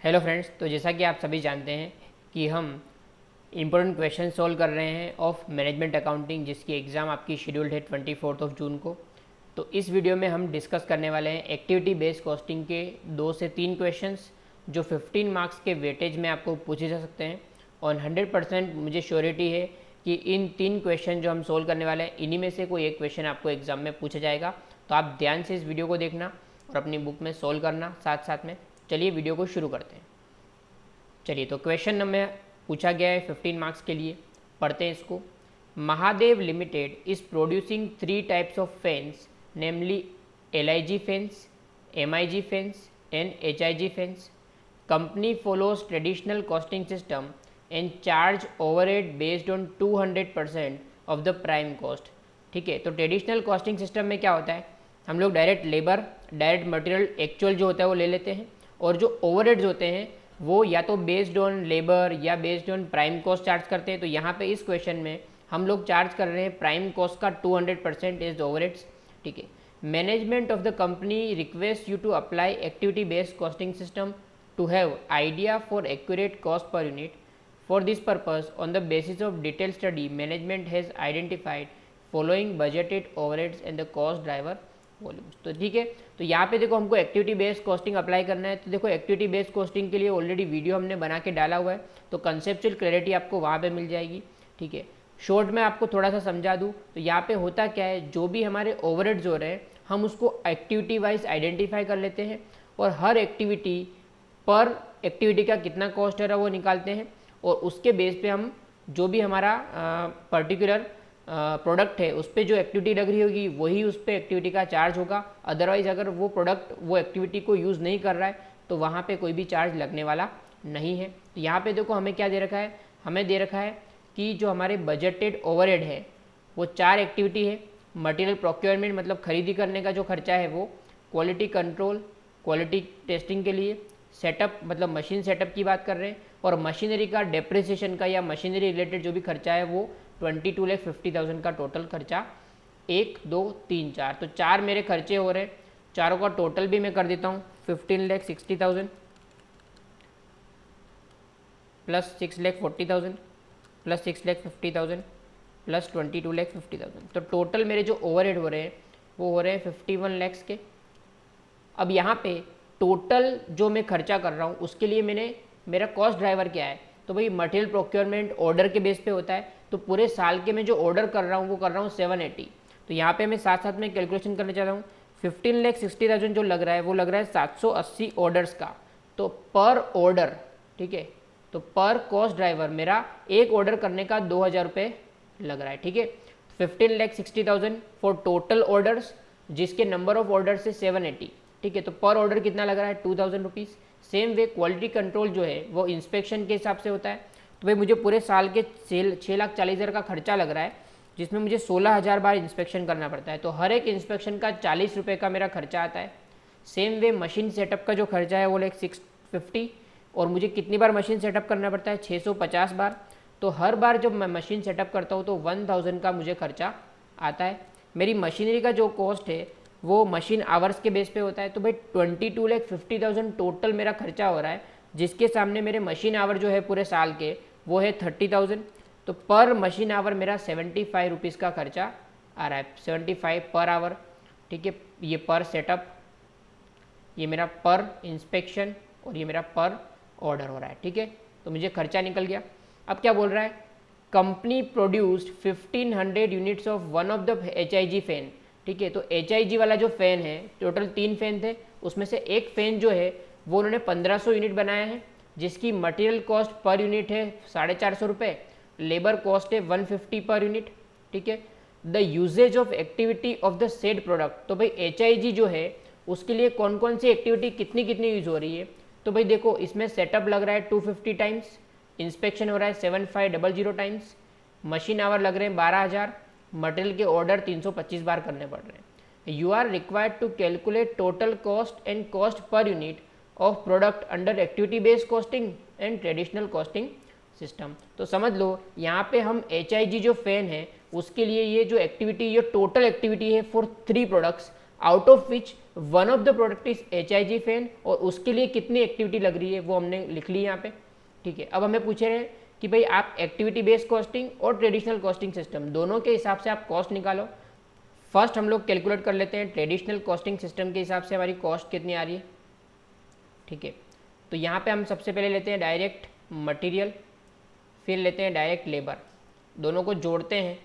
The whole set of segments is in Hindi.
हेलो फ्रेंड्स, तो जैसा कि आप सभी जानते हैं कि हम इम्पोर्टेंट क्वेश्चन सॉल्व कर रहे हैं ऑफ मैनेजमेंट अकाउंटिंग, जिसकी एग्ज़ाम आपकी शेड्यूल्ड है 24 जून को। तो इस वीडियो में हम डिस्कस करने वाले हैं एक्टिविटी बेस्ड कॉस्टिंग के 2 से 3 क्वेश्चंस जो 15 मार्क्स के वेटेज में आपको पूछे जा सकते हैं। और 100% मुझे श्योरिटी है कि इन 3 क्वेश्चन जो हम सोल्व करने वाले हैं, इन्हीं में से कोई एक क्वेश्चन आपको एग्ज़ाम में पूछा जाएगा। तो आप ध्यान से इस वीडियो को देखना और अपनी बुक में सोल्व करना साथ साथ में। चलिए वीडियो को शुरू करते हैं। चलिए, तो क्वेश्चन नंबर पूछा गया है 15 मार्क्स के लिए, पढ़ते हैं इसको। Mahadev limited is producing 3 types of fans, namely LIG fans, MIG fans and HIG fans. Company follows traditional costing system and charge overhead based on 200% of the prime cost. ठीक है, तो ट्रेडिशनल कॉस्टिंग सिस्टम में क्या होता है, हम लोग direct labour, direct material actual जो होता है वो ले लेते हैं, और जो ओवरहेड्स होते हैं वो या तो बेस्ड ऑन लेबर या based on prime cost charge करते हैं। तो यहाँ पे इस क्वेश्चन में हम लोग चार्ज कर रहे हैं प्राइम कॉस्ट का 200% एज ओवरहेड्स। ठीक है, management of the company request you to apply activity based costing system to have idea for accurate cost per unit. For this purpose on the basis of detail study management has identified following budgeted overheads and the cost driver volumes. तो ठीक है, तो यहाँ पे देखो हमको एक्टिविटी बेस्ड कॉस्टिंग अप्लाई करना है। तो देखो एक्टिविटी बेस्ड कॉस्टिंग के लिए ऑलरेडी वीडियो हमने बना के डाला हुआ है, तो कंसेप्चुअल क्लैरिटी आपको वहाँ पे मिल जाएगी। ठीक है, शॉर्ट में आपको थोड़ा सा समझा दूँ तो यहाँ पे होता क्या है, जो भी हमारे ओवरहेड्स हो रहे हैं हम उसको एक्टिविटी वाइज आइडेंटिफाई कर लेते हैं, और हर एक्टिविटी पर एक्टिविटी का कितना कॉस्ट है वो निकालते हैं, और उसके बेस पे हम जो भी हमारा पर्टिकुलर प्रोडक्ट है उस पर जो एक्टिविटी लग रही होगी वही उस पर एक्टिविटी का चार्ज होगा। अदरवाइज अगर वो प्रोडक्ट वो एक्टिविटी को यूज़ नहीं कर रहा है तो वहाँ पे कोई भी चार्ज लगने वाला नहीं है। तो यहाँ पे देखो हमें क्या दे रखा है, हमें दे रखा है कि जो हमारे बजटेड ओवरहेड है वो 4 एक्टिविटी है। मटेरियल प्रोक्योरमेंट मतलब खरीदी करने का जो खर्चा है वो, क्वालिटी कंट्रोल क्वालिटी टेस्टिंग के लिए, सेटअप मतलब मशीन सेटअप की बात कर रहे हैं, और मशीनरी का डेप्रिसिएशन का या मशीनरी रिलेटेड जो भी खर्चा है वो 22,50,000 का टोटल खर्चा। 1 2 3 4, तो 4 मेरे खर्चे हो रहे हैं। चारों का टोटल भी मैं कर देता हूँ, 15,60,000 प्लस 6,40,000 प्लस 6,50,000 प्लस 22,50,000। तो टोटल मेरे जो ओवरहेड हो रहे हैं वो हो रहे हैं 51 लाख के। अब यहाँ पे टोटल जो मैं खर्चा कर रहा हूँ उसके लिए मेरा कॉस्ट ड्राइवर क्या है, तो भाई मटेरियल प्रोक्योरमेंट ऑर्डर के बेस पे होता है। तो पूरे साल के मैं जो ऑर्डर कर रहा हूँ वो कर रहा हूँ 780। तो यहाँ पे मैं साथ साथ में कैलकुलेशन करना चाह रहा हूँ, 15,60,000 जो लग रहा है वो लग रहा है 780 ऑर्डर्स का, तो पर ऑर्डर। ठीक है, तो पर कॉस्ट ड्राइवर मेरा एक ऑर्डर करने का 2,000 रुपये लग रहा है। ठीक है, 15,60,000 फॉर टोटल ऑर्डर्स, जिसके नंबर ऑफ ऑर्डर से 780। ठीक है, तो पर ऑर्डर कितना लग रहा है, 2,000 rupees. Same way quality control जो है वो इंस्पेक्शन के हिसाब से होता है। तो भाई मुझे पूरे साल के 6,40,000 का खर्चा लग रहा है, जिसमें मुझे 16,000 बार इंस्पेक्शन करना पड़ता है, तो हर एक इंस्पेक्शन का 40 रुपये का मेरा खर्चा आता है। सेम वे मशीन सेटअप का जो खर्चा है वो लाइक 650, और मुझे कितनी बार मशीन सेटअप करना पड़ता है, 650 बार। तो हर बार जब मैं मशीन सेटअप करता हूँ तो 1,000 का मुझे खर्चा आता है। मेरी मशीनरी का जो कॉस्ट है वो मशीन आवर्स के बेस पे होता है। तो भाई 22,50,000 टोटल मेरा खर्चा हो रहा है, जिसके सामने मेरे मशीन आवर जो है पूरे साल के वो है 30,000। तो पर मशीन आवर मेरा 75 रुपीज़ का खर्चा आ रहा है, 75 पर आवर। ठीक है, ये पर सेटअप, ये मेरा पर इंस्पेक्शन, और ये मेरा पर ऑर्डर हो रहा है। ठीक है, तो मुझे खर्चा निकल गया। अब क्या बोल रहा है, company produced 1500 units of one of the HIG fan. ठीक है, तो HIG वाला जो फ़ैन है, टोटल 3 फ़ैन थे, उसमें से एक फ़ैन जो है वो उन्होंने 1500 यूनिट बनाया है, जिसकी मटेरियल कॉस्ट पर यूनिट है 450 रुपये, लेबर कॉस्ट है 150 पर यूनिट। ठीक है, the usages of activity of the said product, तो भाई HIG जो है उसके लिए कौन कौन सी एक्टिविटी कितनी कितनी यूज़ हो रही है। तो भाई देखो, इसमें सेटअप लग रहा है 250 टाइम्स, इंस्पेक्शन हो रहा है 7500 टाइम्स, मशीन आवर लग रहे हैं 12,000, मटेरियल के ऑर्डर 325 बार करने पड़ रहे हैं। You are required to calculate total cost and cost per unit of product under activity based costing and traditional costing system. तो समझ लो यहाँ पे हम HIG जो फैन है उसके लिए ये जो एक्टिविटी, ये टोटल एक्टिविटी है for 3 products, out of which one of the product is HIG fan और उसके लिए कितनी एक्टिविटी लग रही है वो हमने लिख ली यहाँ पे, ठीक है। अब हमें पूछ रहे हैं कि भाई आप एक्टिविटी बेस्ड कॉस्टिंग और ट्रेडिशनल कॉस्टिंग सिस्टम दोनों के हिसाब से आप कॉस्ट निकालो। फर्स्ट हम लोग कैलकुलेट कर लेते हैं ट्रेडिशनल कॉस्टिंग सिस्टम के हिसाब से हमारी कॉस्ट कितनी आ रही है, ठीक है। तो यहाँ पे हम सबसे पहले लेते हैं डायरेक्ट मटेरियल, फिर लेते हैं डायरेक्ट लेबर, दोनों को जोड़ते हैं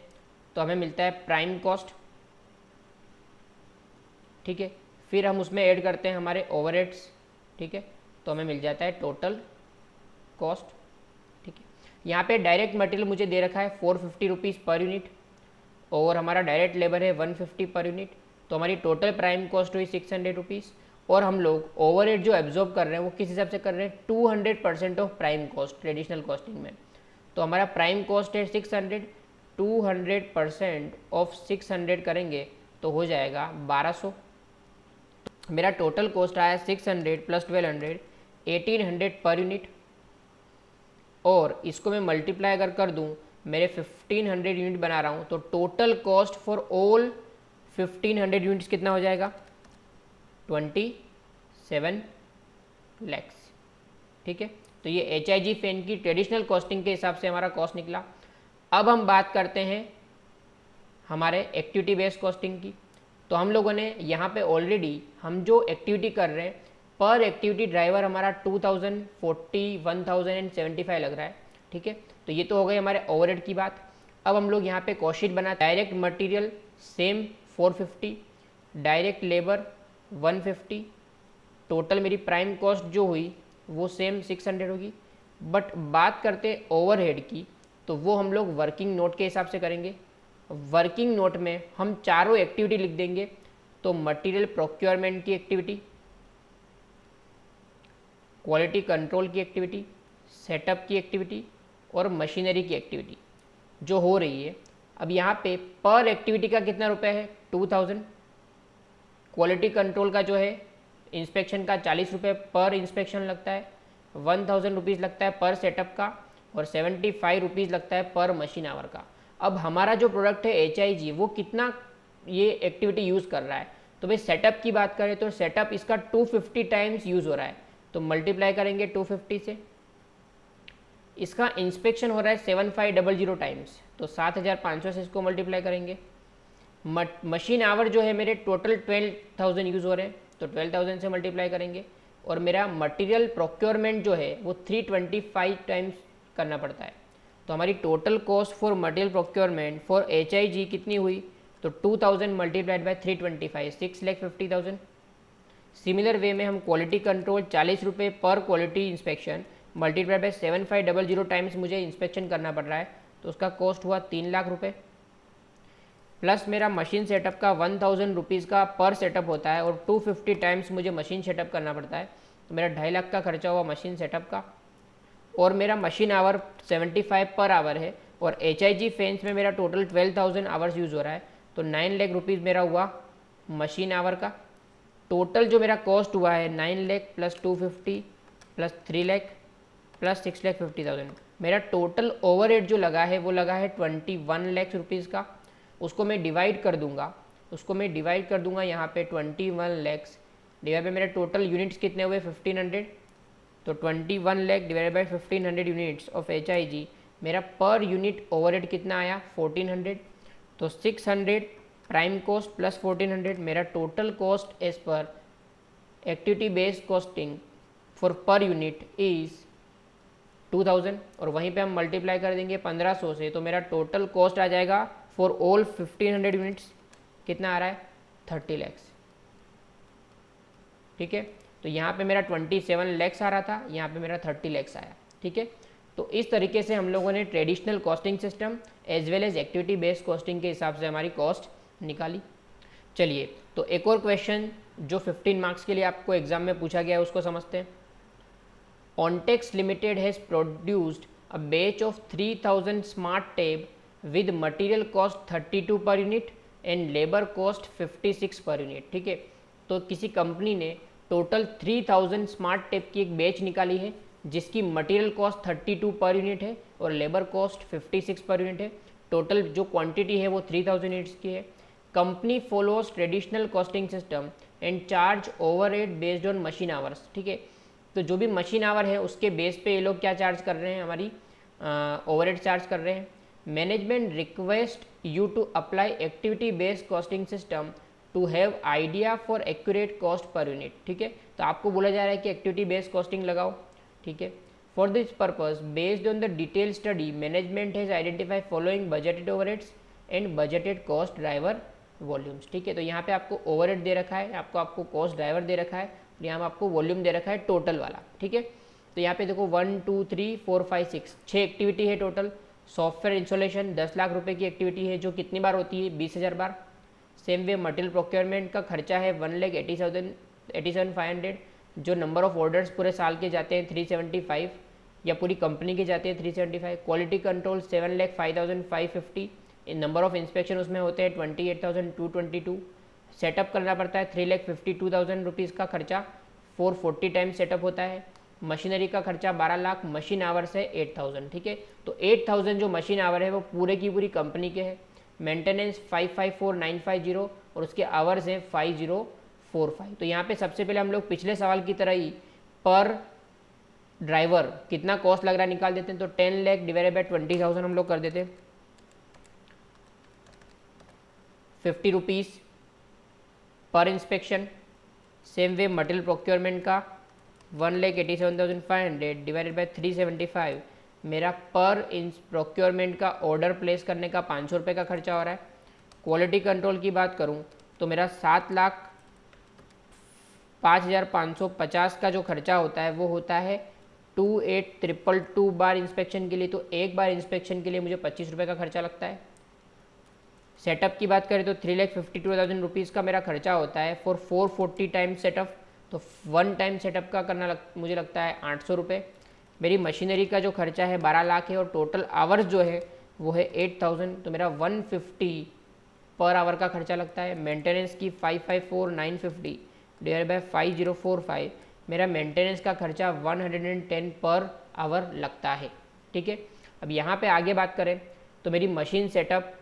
तो हमें मिलता है प्राइम कॉस्ट, ठीक है। फिर हम उसमें ऐड करते हैं हमारे ओवरहेड्स, ठीक है, तो हमें मिल जाता है टोटल कॉस्ट, ठीक है। यहाँ पे डायरेक्ट मटेरियल मुझे दे रखा है 450 रुपीज़ पर यूनिट और हमारा डायरेक्ट लेबर है 150 पर यूनिट, तो हमारी टोटल प्राइम कॉस्ट हुई 600 रुपीज़। और हम लोग ओवरहेड जो एब्जॉर्ब कर रहे हैं वो किस हिसाब से कर रहे हैं, 200% of prime cost traditional costing में। तो हमारा प्राइम कॉस्ट है 600, 200% ऑफ 600 करेंगे तो हो जाएगा 1200। मेरा टोटल कॉस्ट आया 600 प्लस 1200, 1800 पर यूनिट। और इसको मैं मल्टीप्लाई अगर कर दूं, मेरे 1500 यूनिट बना रहा हूं, तो total cost for all 1500 units कितना हो जाएगा, 27 लैक्स, ठीक है। तो ये HIG फैन की ट्रेडिशनल कॉस्टिंग के हिसाब से हमारा कॉस्ट निकला। अब हम बात करते हैं हमारे एक्टिविटी बेस्ड कॉस्टिंग की। तो हम लोगों ने यहाँ पे ऑलरेडी हम जो एक्टिविटी कर रहे हैं पर एक्टिविटी ड्राइवर हमारा 2000, 40, 1075 लग रहा है, ठीक है। तो ये तो हो गई हमारे ओवरहेड की बात। अब हम लोग यहाँ पे कॉस्ट शीट बना, direct material same 450, direct labour 150, total मेरी प्राइम कॉस्ट जो हुई वो सेम 600 होगी। बट बात करते ओवरहेड की, तो वो हम लोग वर्किंग नोट के हिसाब से करेंगे। वर्किंग नोट में हम चारों एक्टिविटी लिख देंगे, तो मटेरियल प्रोक्योरमेंट की एक्टिविटी, क्वालिटी कंट्रोल की एक्टिविटी, सेटअप की एक्टिविटी और मशीनरी की एक्टिविटी जो हो रही है। अब यहाँ पे पर एक्टिविटी का कितना रुपए है, 2000। क्वालिटी कंट्रोल का जो है इंस्पेक्शन का 40 रुपये पर इंस्पेक्शन लगता है, 1000 रुपीज़ लगता है पर सेटअप का और 75 रुपीज़ लगता है पर मशीन आवर का। अब हमारा जो प्रोडक्ट है HIG वो कितना ये एक्टिविटी यूज़ कर रहा है, तो भाई सेटअप की बात करें तो सेटअप इसका 250 टाइम्स यूज़ हो रहा है, तो मल्टीप्लाई करेंगे 250 से। इसका इंस्पेक्शन हो रहा है 7500 टाइम्स, तो 7500 से इसको मल्टीप्लाई करेंगे। मशीन आवर जो है मेरे टोटल 12000 यूज़ हो रहे हैं, तो 12000 से मल्टीप्लाई करेंगे। और मेरा मटेरियल प्रोक्योरमेंट जो है वो 325 टाइम्स करना पड़ता है, तो हमारी total cost for material procurement for HIG कितनी हुई, तो 2000 मल्टीप्लाइड बाय 325, 6,50,000। सिमिलर वे में हम क्वालिटी कंट्रोल 40 रुपये पर quality inspection multiplied by 7500 times मुझे इंस्पेक्शन करना पड़ रहा है, तो उसका कॉस्ट हुआ 3 लाख रुपये। प्लस मेरा मशीन सेटअप का 1000 रुपीज़ का पर सेटअप होता है और 250 टाइम्स मुझे मशीन सेटअप करना पड़ता है, तो मेरा 2.5 लाख का खर्चा हुआ मशीन सेटअप का। और मेरा मशीन आवर 75 पर आवर है और HIG फैंस में मेरा टोटल 12,000 आवर्स यूज़ हो रहा है, तो 9 लाख रुपीज़ मेरा हुआ मशीन आवर का। टोटल जो मेरा कॉस्ट हुआ है 9 lakh plus 250 plus 3 lakh plus 6,50,000। मेरा टोटल ओवरहेड जो लगा है वो लगा है 21 लाख रुपीज़ का। उसको मैं डिवाइड कर दूंगा, यहाँ पे 21 लैक्स डिवाइड बाई मेरे टोटल यूनिट्स कितने हुए 1500, तो 21 lakh divide by 1500 units of HIG मेरा पर यूनिट ओवरहेड कितना आया 1400। तो 600 प्राइम कॉस्ट प्लस 1400 मेरा total cost as per activity based costing for per unit is 2000 और वहीं पे हम मल्टीप्लाई कर देंगे 1500 से, तो मेरा टोटल कॉस्ट आ जाएगा फॉर ऑल 1500 यूनिट्स कितना आ रहा है 30 लैक्स, ठीक है। तो यहाँ पे मेरा 27 लैक्स आ रहा था, यहाँ पे मेरा 30 लैक्स आया, ठीक है। तो इस तरीके से हम लोगों ने traditional costing system as well as activity based costing के हिसाब से हमारी कॉस्ट निकाली। चलिए तो एक और क्वेश्चन जो 15 मार्क्स के लिए आपको एग्जाम में पूछा गया है उसको समझते हैं। Ontex Limited has produced a batch of 3000 smart tab with material cost 32 per unit and labor cost 56 पर यूनिट, ठीक है। तो किसी कंपनी ने टोटल 3000 स्मार्ट टेप की एक बैच निकाली है जिसकी मटेरियल कॉस्ट 32 पर यूनिट है और लेबर कॉस्ट 56 पर यूनिट है। टोटल जो क्वांटिटी है वो 3000 यूनिट्स की है। Company follows traditional costing system and charge overhead based on machine hours. ठीक है, तो जो भी मशीन आवर है उसके बेस पे ये लोग क्या चार्ज कर रहे हैं, हमारी ओवरहेड चार्ज कर रहे हैं। Management request you to apply activity based costing system to have idea for accurate cost per unit. ठीक है, तो आपको बोला जा रहा है कि एक्टिविटी बेस्ड कॉस्टिंग लगाओ। ठीक है, for this purpose based on the detail study management has identify following budgeted overheads and budgeted cost driver volumes. ठीक है, तो यहाँ पे आपको ओवरहेड दे रखा है, आपको कॉस्ट ड्राइवर दे रखा है, और यहाँ पे आपको वॉल्यूम दे रखा है टोटल वाला। ठीक है, तो यहाँ पे देखो 1 2 3 4 5 6 6 एक्टिविटी है टोटल। सॉफ्टवेयर इंस्टॉलेशन 10 लाख रुपए की एक्टिविटी है, जो कितनी बार होती है, 20,000 बार। सेम वे मटेरियल प्रोक्योरमेंट का खर्चा है 1,87,500, जो नंबर ऑफ ऑर्डर्स पूरे साल के जाते हैं 375, या पूरी कंपनी के जाते हैं 375। Quality control 7,05,550, number of inspection उसमें होते हैं 28,222। सेटअप करना पड़ता है 3,52,000 रुपीज़ का खर्चा, 440 टाइम्स सेटअप होता है। मशीनरी का खर्चा 12 लाख, मशीन आवर्स है 8,000। ठीक है, तो 8,000 जो मशीन आवर है वो पूरे की पूरी कंपनी के हैं। मेंटेनेंस 554,950 और उसके आवर्स हैं 5045। तो यहाँ पे सबसे पहले हम लोग पिछले सवाल की तरह ही पर ड्राइवर कितना कॉस्ट लग रहा है निकाल देते हैं। तो 10 लाख डिवाइडेड बाय 20,000 हम लोग कर देते हैं, 50 रुपीज़ पर inspection. Same way material procurement का 1,87,500 डिवाइडेड बाय 375, मेरा पर प्रोक्योरमेंट का ऑर्डर प्लेस करने का 500 रुपये का खर्चा हो रहा है। क्वालिटी कंट्रोल की बात करूं तो मेरा 7,05,550 का जो खर्चा होता है वो होता है 28,222 बार इंस्पेक्शन के लिए। तो एक बार इंस्पेक्शन के लिए मुझे 25 रुपये का खर्चा लगता है। सेटअप की बात करें तो 3,52,000 रुपीज़ का मेरा खर्चा होता है फॉर 440 टाइम्स सेटअप। तो 1 टाइम सेटअप का करना मुझे लगता है 800 रुपये। मेरी मशीनरी का जो खर्चा है 12 लाख है, और टोटल आवर्स जो है वो है 8,000, तो मेरा 150 पर आवर का खर्चा लगता है। मेंटेनेंस की 554,950 डिवाइड बाय 5045, मेरा मेंटेनेंस का खर्चा 110 पर आवर लगता है। ठीक है, अब यहाँ पे आगे बात करें तो मेरी मशीन सेटअप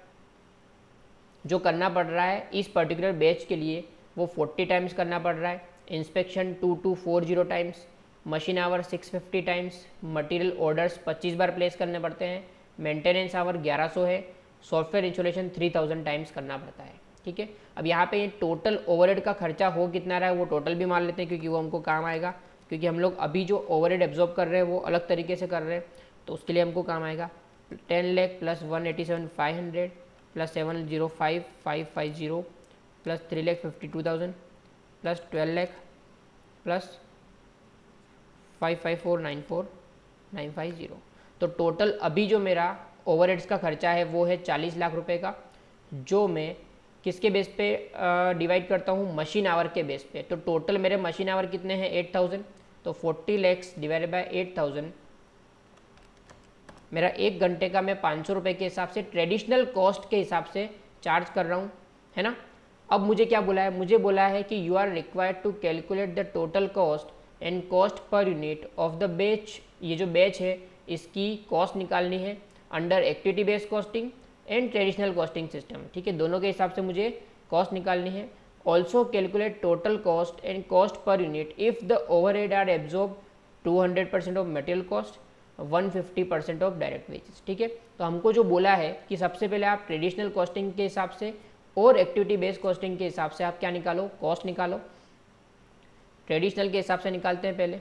जो करना पड़ रहा है इस पर्टिकुलर बैच के लिए वो 40 टाइम्स करना पड़ रहा है। Inspection 2240 times, machine our 650 times, material orders 25 bar place करने पड़ते हैं, मेंटेनेंस आवर 1100 है, सॉफ्टवेयर इंस्टॉलेशन 3000 टाइम्स करना पड़ता है। ठीक है, अब यहाँ पे टोटल ओवरहेड का खर्चा हो कितना रहा है वो टोटल भी मान लेते हैं, क्योंकि वो हमको काम आएगा। क्योंकि हम लोग अभी जो ओवरहेड एब्जॉर्ब कर रहे हैं वो अलग तरीके से कर रहे हैं, तो उसके लिए हमको काम आएगा 10 lakh plus 187,500 plus 7,05,550 plus 3,52,000 plus 12 lakh plus 554,94950। तो टोटल अभी जो मेरा ओवरहेड्स का खर्चा है वो है 40 लाख रुपए का, जो मैं किसके बेस पे डिवाइड करता हूँ, मशीन आवर के बेस पे। तो टोटल मेरे मशीन आवर कितने हैं 8,000, तो 40 लाख डिवाइडेड बाय 8,000, मेरा 1 घंटे का मैं 500 रुपये के हिसाब से ट्रेडिशनल कॉस्ट के हिसाब से चार्ज कर रहा हूँ, है ना। अब मुझे क्या बोला है, मुझे बोला है कि you are required to calculate the total cost and cost per unit of the batch. ये जो बैच है इसकी कॉस्ट निकालनी है under activity based costing and traditional costing system. ठीक है, दोनों के हिसाब से मुझे कॉस्ट निकालनी है। Also calculate total cost and cost per unit if the overhead are absorb 200% of material cost, 150% of direct wages. ठीक है, तो हमको जो बोला है कि सबसे पहले आप ट्रेडिशनल कॉस्टिंग के हिसाब से और एक्टिविटी बेस्ड कॉस्टिंग के हिसाब से आप क्या निकालो, कॉस्ट निकालो। ट्रेडिशनल के हिसाब से निकालते हैं पहले।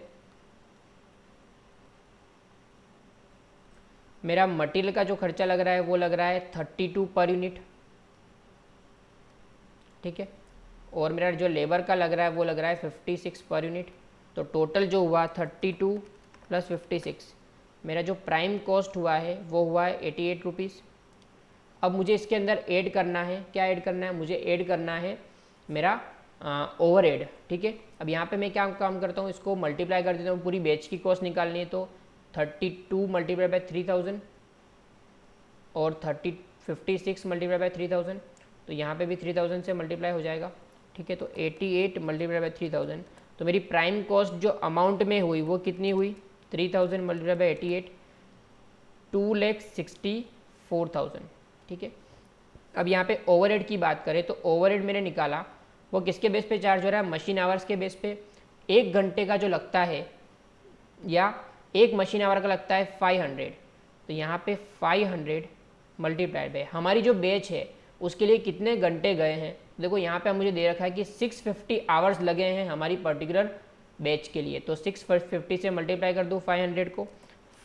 मेरा मटेरियल का जो खर्चा लग रहा है वो लग रहा है 32 पर यूनिट। ठीक है, और मेरा जो लेबर का लग रहा है वो लग रहा है 56 पर यूनिट। तो टोटल जो हुआ 32 प्लस 56, मेरा जो प्राइम कॉस्ट हुआ है वो हुआ है 88 रुपीज़। अब मुझे इसके अंदर ऐड करना है, क्या ऐड करना है, मुझे ऐड करना है मेरा ओवरहेड। ठीक है, अब यहाँ पे मैं क्या काम करता हूँ, इसको मल्टीप्लाई कर देता हूँ, पूरी बैच की कॉस्ट निकालनी है। तो 32 मल्टीप्लाई बाय 3000 और 56 मल्टीप्लाई बाय 3000, तो यहाँ पे भी 3000 से मल्टीप्लाई हो जाएगा। ठीक है, तो 88 मल्टीप्लाई बाय 3000, तो मेरी प्राइम कॉस्ट जो अमाउंट में हुई वो कितनी हुई, 3000 मल्टीप्लाई बाय 88, 2,64,000। ठीक है, अब यहाँ पे ओवरहेड की बात करें तो ओवरहेड मैंने निकाला, वो किसके बेस पे चार्ज हो रहा है, मशीन आवर्स के बेस पे। 1 घंटे का जो लगता है या 1 मशीन आवर का लगता है 500, तो यहाँ पे 500 मल्टीप्लाइड बाय हमारी जो बैच है उसके लिए कितने घंटे गए हैं। देखो यहाँ पे मुझे दे रखा है कि 650 आवर्स लगे हैं हमारी पर्टिकुलर बैच के लिए, तो 650 से मल्टीप्लाई कर दूँ 500 को,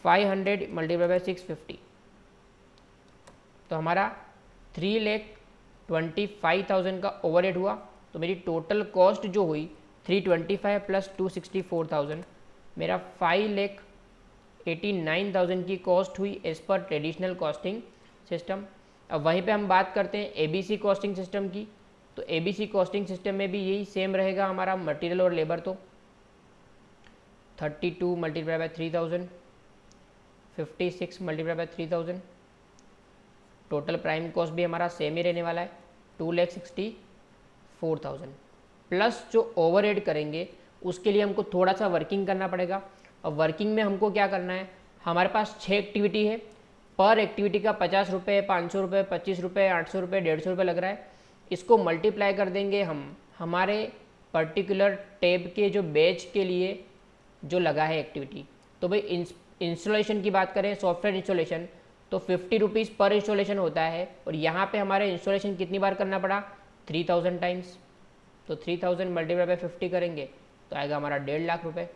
500 मल्टीप्लाई बाय 650, तो हमारा 3,25,000 का ओवरहेड हुआ। तो मेरी टोटल कॉस्ट जो हुई 325 प्लस 264,000, मेरा 5,89,000 की कॉस्ट हुई as per traditional costing system. अब वहीं पे हम बात करते हैं एबीसी कॉस्टिंग सिस्टम की, तो एबीसी कॉस्टिंग सिस्टम में भी यही सेम रहेगा हमारा मटेरियल और लेबर। तो 32 multiply by 3,000, 56 multiply by 3,000, total prime cost भी हमारा सेम ही रहने वाला है 2,64,000, प्लस जो ओवरहेड करेंगे उसके लिए हमको थोड़ा सा वर्किंग करना पड़ेगा। अब वर्किंग में हमको क्या करना है, हमारे पास 6 एक्टिविटी है, पर एक्टिविटी का 50 रुपये, 500 रुपये, 25 रुपये, 800 रुपये, 150 रुपये लग रहा है। इसको मल्टीप्लाई कर देंगे हम हमारे पर्टिकुलर टैब के जो बैच के लिए जो लगा है एक्टिविटी। तो भाई इंस्टॉलेशन की बात करें, सॉफ्टवेयर इंस्टॉलेशन, तो 50 रुपीज़ पर इंस्टॉलेशन होता है, और यहाँ पे हमारे इंस्टॉलेशन कितनी बार करना पड़ा, 3000 टाइम्स। तो 3000 मल्टीप्लाई बाय 50 करेंगे तो आएगा हमारा 1.5 लाख रुपये।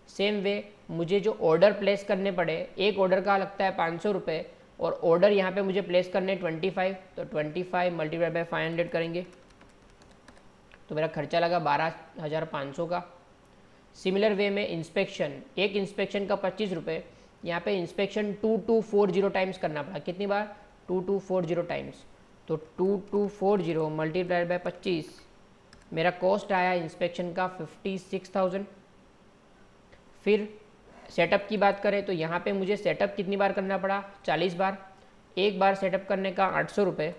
सेम वे मुझे जो ऑर्डर प्लेस करने पड़े, एक ऑर्डर का लगता है 500 रुपये, और ऑर्डर यहाँ पे मुझे प्लेस करने 25, तो 25 मल्टीप्लाई बाय 500 करेंगे तो मेरा खर्चा लगा 12,500 का। सिमिलर वे में इंस्पेक्शन, एक इंस्पेक्शन का 25 रुपये, यहाँ पे इंस्पेक्शन 2240 टाइम्स करना पड़ा। कितनी बार, 2240 टाइम्स, तो 2240 मल्टीप्लाइड बाय 25, मेरा कॉस्ट आया इंस्पेक्शन का 56,000। फिर सेटअप की बात करें तो यहाँ पे मुझे सेटअप कितनी बार करना पड़ा, 40 बार। एक बार सेटअप करने का 800 रुपये,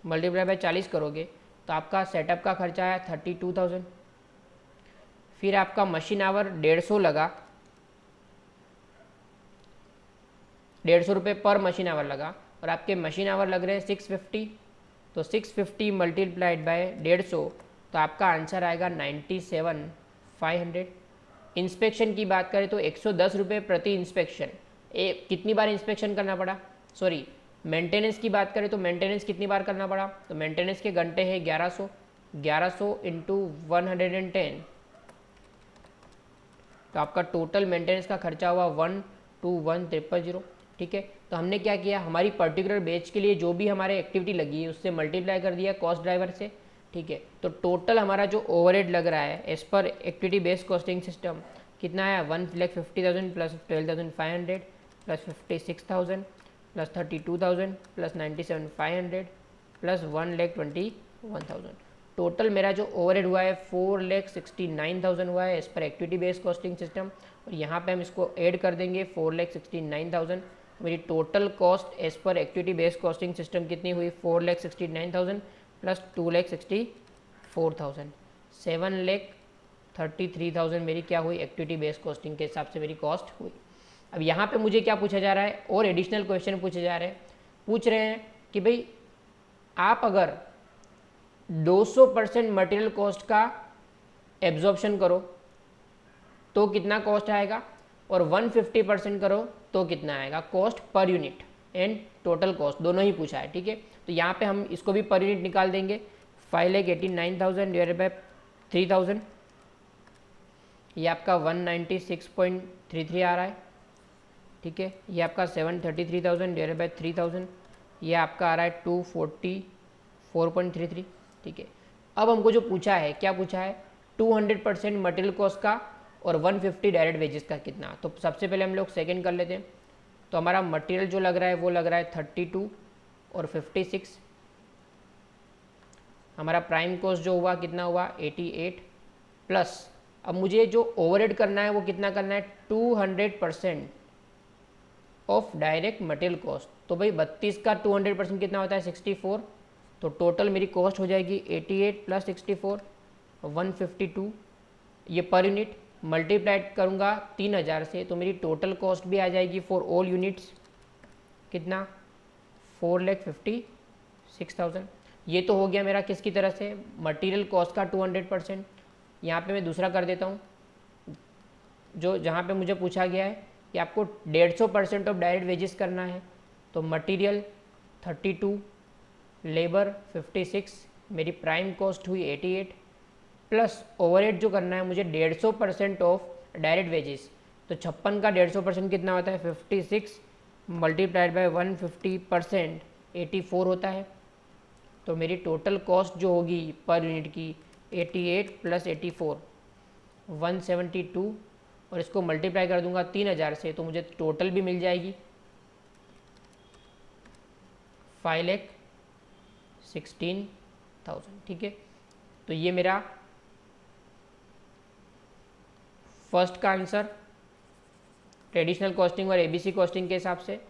मल्टीप्लाई बाय 40 करोगे तो आपका सेटअप का खर्चा आया 32,000। फिर आपका मशीन आवर 150 लगा, 150 रुपये पर मशीन आवर लगा, और आपके मशीन आवर लग रहे हैं 650, तो 650 मल्टीप्लाइड बाय 150, तो आपका आंसर आएगा 97,500। इंस्पेक्शन की बात करें तो 110 रुपये प्रति इंस्पेक्शन, कितनी बार इंस्पेक्शन करना पड़ा, सॉरी मेंटेनेंस की बात करें तो मेंटेनेंस कितनी बार करना पड़ा, तो मेंटेनेंस के घंटे हैं 1100, 1100 इंटू 110, तो आपका टोटल मेंटेनेंस का खर्चा हुआ 121,300। ठीक है, तो हमने क्या किया, हमारी पर्टिकुलर बैच के लिए जो भी हमारे एक्टिविटी लगी है उससे मल्टीप्लाई कर दिया कॉस्ट ड्राइवर से। ठीक है, तो टोटल हमारा जो ओवरहेड लग रहा है as per activity based costing system कितना आया, 1,50,000 plus 12,500 plus 56,000 plus 32,000 plus 97,500 plus 1,21,000। Total मेरा जो ओवरहेड हुआ है 4,69,000 हुआ है as per activity based costing system, और यहाँ पे हम इसको ऐड कर देंगे 4,69,000। मेरी total cost as per activity based costing system कितनी हुई, 4,69,000 प्लस 2,64,000, 7,33,000 मेरी क्या हुई, एक्टिविटी बेस्ड कॉस्टिंग के हिसाब से मेरी कॉस्ट हुई। अब यहाँ पे मुझे क्या पूछा जा रहा है, और एडिशनल क्वेश्चन पूछे जा रहे हैं, पूछ रहे हैं कि भाई आप अगर 200% मटेरियल कॉस्ट का एब्जॉर्प्शन करो तो कितना कॉस्ट आएगा, और 150% करो तो कितना आएगा, cost per unit and total cost दोनों ही पूछा है। ठीक है, तो यहाँ पे हम इसको भी पर यूनिट निकाल देंगे, 5,89,000 डिवाइडेड बाय 3,000, ये आपका 196.33 आ रहा है। ठीक है, ये आपका 733,000 डिवाइडेड बाय 3,000, ये आपका आ रहा है 244.33। ठीक है, अब हमको जो पूछा है, क्या पूछा है, 200% मटेरियल कॉस्ट का और 150 डायरेक्ट वेजेस का कितना। तो सबसे पहले हम लोग सेकेंड कर लेते हैं, तो हमारा मटेरियल जो लग रहा है वो लग रहा है 32 और 56, हमारा प्राइम कॉस्ट जो हुआ कितना हुआ 88, प्लस अब मुझे जो ओवरहेड करना है वो कितना करना है, 200% ऑफ डायरेक्ट मटेरियल कॉस्ट। तो भाई 32 का 200% कितना होता है, 64, तो टोटल मेरी कॉस्ट हो जाएगी 88 प्लस 64 152, ये पर यूनिट मल्टीप्लाइड करूँगा 3000 से, तो मेरी टोटल कॉस्ट भी आ जाएगी फॉर ऑल यूनिट्स कितना, 4,50,000 6,000। ये तो हो गया मेरा किसकी तरह से, मटेरियल कॉस्ट का 200%। यहाँ पे मैं दूसरा कर देता हूँ, जो जहाँ पे मुझे पूछा गया है कि आपको 150% ऑफ डायरेक्ट वेजेस करना है, तो मटेरियल 32, लेबर 56, मेरी प्राइम कॉस्ट हुई 88, प्लस ओवरहेड जो करना है मुझे 150% ऑफ डायरेक्ट वेजेस, तो 56 का 150% कितना होता है, 56 मल्टीप्लाइड बाय 150% 84 होता है। तो मेरी टोटल कॉस्ट जो होगी पर यूनिट की 88 प्लस 84 172, और इसको मल्टीप्लाई कर दूंगा 3000 से, तो मुझे टोटल भी मिल जाएगी 5,16,000। ठीक है, तो ये मेरा फर्स्ट का आंसर ट्रेडिशनल कॉस्टिंग और एबीसी कॉस्टिंग के हिसाब से।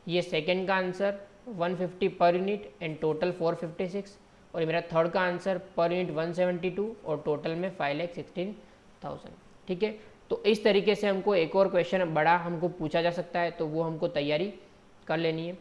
ये सेकंड का answer 150 per unit and total 456, और ये मेरा थर्ड का आंसर पर यूनिट 172 और टोटल में 5,16,000। ठीक है, तो इस तरीके से हमको एक और क्वेश्चन बड़ा हमको पूछा जा सकता है, तो वो हमको तैयारी कर लेनी है।